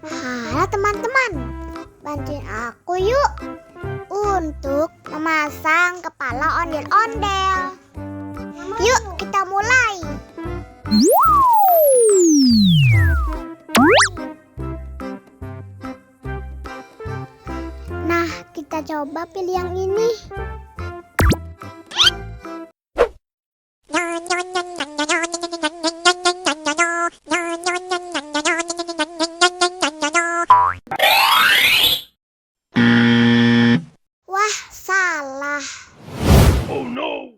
Halo teman-teman, bantuin aku yuk untuk memasang kepala ondel-ondel. Yuk kita mulai. Nah, kita coba pilih yang ini. Wah, salah. Oh no!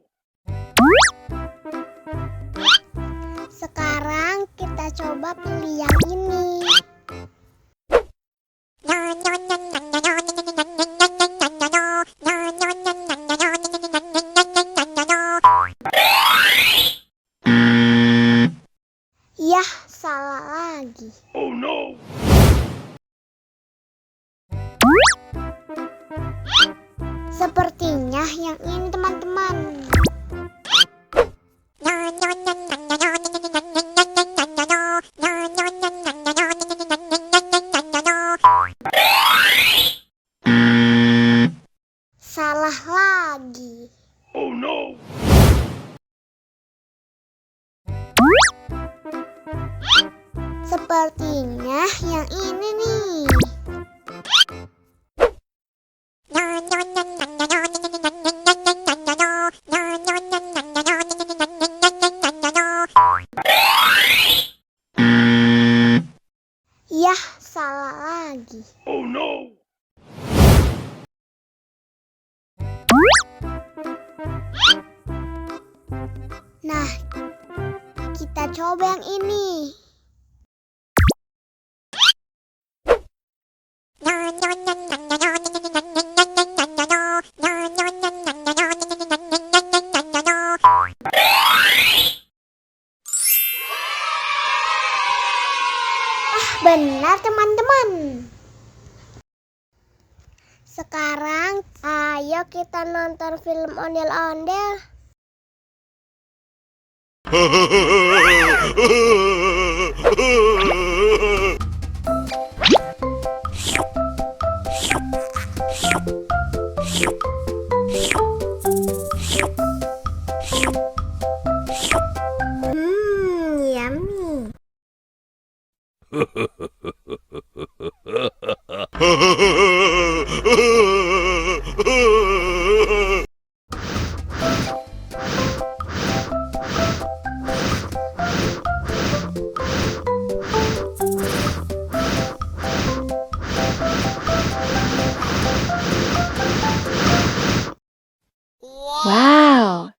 Sekarang kita coba pilih yang ini. Yah, salah lagi. Oh no! Sepertinya yang ini teman-teman. Salah lagi. Oh no! Sepertinya yang ini nih. Yah, salah lagi. Oh no! Nah, kita coba yang ini. Benar teman-teman. Sekarang ayo kita nonton film ondel-ondel. Yummy. Wow.